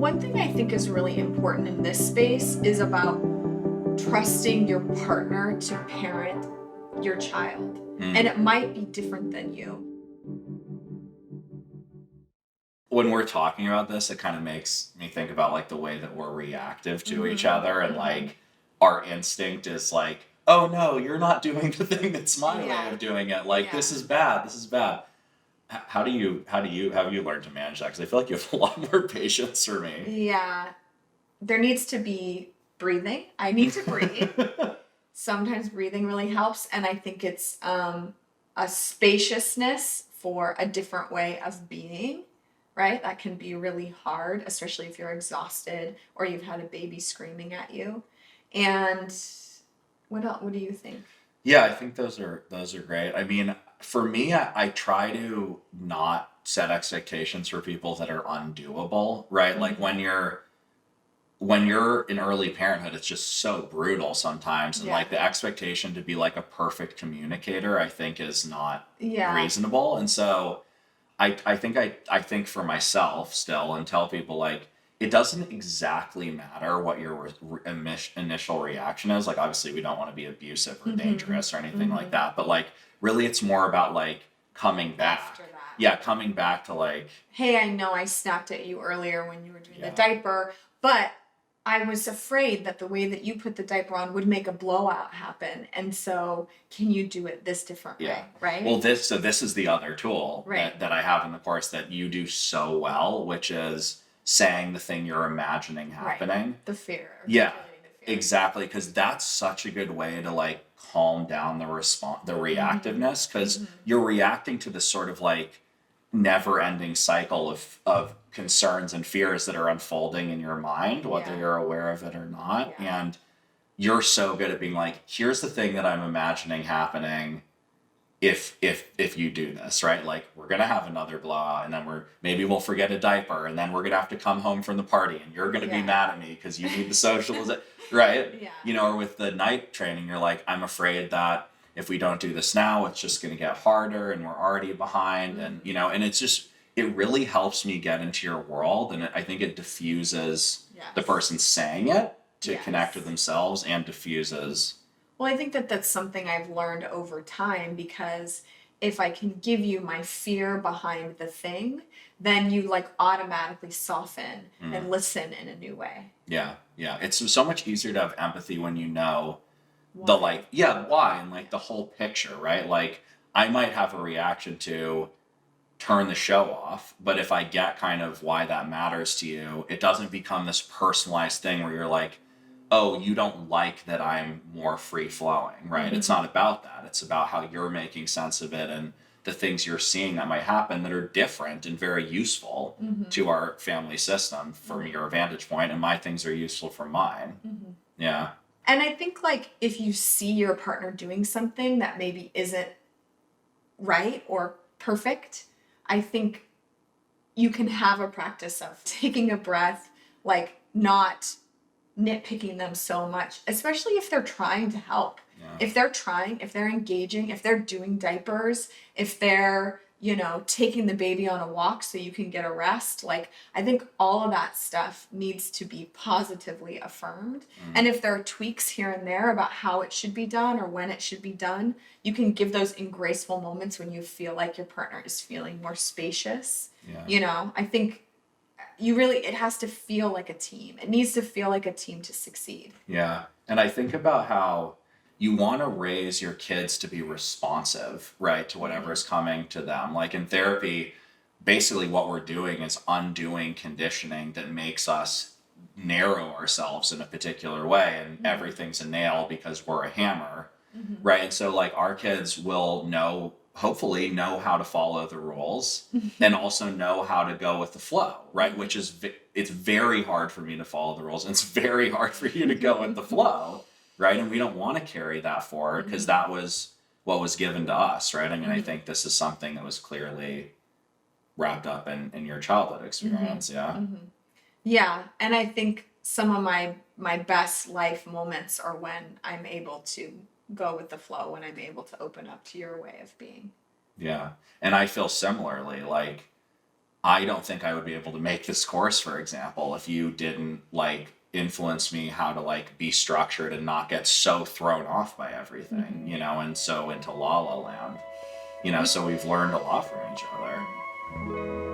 One thing I think is really important in this space is about trusting your partner to parent your child. And Mm. it might be different than you. When we're talking about this, it kind of makes me think about like the way that we're reactive to each Mhm, other, and mhm. like our instinct is like, oh no, you're not doing the thing that's my way Yeah, of doing it. Like yeah, this is bad. This is bad. How do you have you learned to manage that? Because I feel like you have a lot more patience for me. yeah. There needs to be breathing. I need to breathe. Sometimes breathing really helps, and I think it's a spaciousness for a different way of being, right? That can be really hard, especially if you're exhausted or you've had a baby screaming at you. And what else? What do you think? Yeah, I think those are great. I mean, for me, I try to not set expectations for people that are undoable, right? Like Hmm. when you're in early parenthood, it's just so brutal sometimes. And Yeah, like the expectation to be like a perfect communicator, I think is not yeah, reasonable. And so I think for myself still and tell people like, it doesn't exactly matter what your initial reaction is. Like, obviously we don't want to be abusive or hmm dangerous or anything like hmm that. But like, really it's more about like coming after back. that. Yeah. Coming back to like, Hey, I know I snapped at you earlier when you were doing the yeah, diaper, but I was afraid that the way that you put the diaper on would make a blowout happen. And so, can you do it this different yeah. way? Well, Right? this is the other tool Right. that I have in the course that you do so well, which is saying the thing you're imagining Right. happening. The fear, Yeah, articulating the fear. exactly. Because that's such a good way to like calm down the response, the Mm-hmm. reactiveness. Because Mm-hmm. you're reacting to this sort of like never-ending cycle of concerns and fears that are unfolding in your mind, whether Yeah. you're aware of it or not. Yeah. And you're so good at being like, here's the thing that I'm imagining happening if you do this, right? Like we're gonna have another blowout, and then maybe we'll forget a diaper, and then we're gonna have to come home from the party, and you're gonna be Yeah. mad at me because you need the socialization, right? Yeah. You know, or with the night training, you're like, I'm afraid that if we don't do this now, it's just gonna get harder, and we're already behind, and Mm-hmm. and it's just it really helps me get into your world, and I think it diffuses the Yes. person saying it to connect with Yes. themselves and diffuses. Well, I think that that's something I've learned over time because if I can give you my fear behind the thing, then you like automatically soften Mm. and listen in a new way. Yeah, yeah. It's so much easier to have empathy when you know the like, Why? yeah, why, and Yeah. like the whole picture, right? Like, I might have a reaction to turn the show off, but if I get kind of why that matters to you, it doesn't become this personalized thing where you're like, oh, you don't like that I'm more free flowing, right? It's Mm-hmm. not about that. It's about how you're making sense of it and the things you're seeing that might happen that are different and very useful Mm-hmm. to our family system from Mm-hmm. your vantage point, and my things are useful from mine. Mm-hmm. Yeah. And I think like if you see your partner doing something that maybe isn't right or perfect, I think you can have a practice of taking a breath, like not nitpicking them so much, especially if they're trying to help. Yeah. If they're trying, if they're engaging, if they're doing diapers, if they're, taking the baby on a walk so you can get a rest, like I think all of that stuff needs to be positively affirmed. Mm. And if there are tweaks here and there about how it should be done or when it should be done, you can give those in graceful moments when you feel like your partner is feeling more spacious. Yeah. I think it has to feel like a team. It needs to feel like a team to succeed. Yeah. And I think about how you want to raise your kids to be responsive, right, to whatever Mm-hmm. is coming to them. Like in therapy, basically what we're doing is undoing conditioning that makes us narrow ourselves in a particular way, and Mm-hmm. everything's a nail because we're a hammer, Mm-hmm. right? And so like our kids will hopefully know how to follow the rules and also know how to go with the flow, right? Which is it's very hard for me to follow the rules, and it's very hard for you to go with the flow, right? And we don't want to carry that forward because that was what was given to us, right? I mean, I Mm-hmm. think this is something that was clearly wrapped up in your childhood Mm-hmm. experience. Yeah. Mm-hmm. Yeah, and I think some of my best life moments are when I'm able to go with the flow, when I'm able to open up to your way of being. Yeah. And I feel similarly, like I don't think I would be able to make this course, for example, if you didn't like influence me how to like be structured and not get so thrown off by everything, you know, and so into la la land, you know, so we've learned a lot from each other.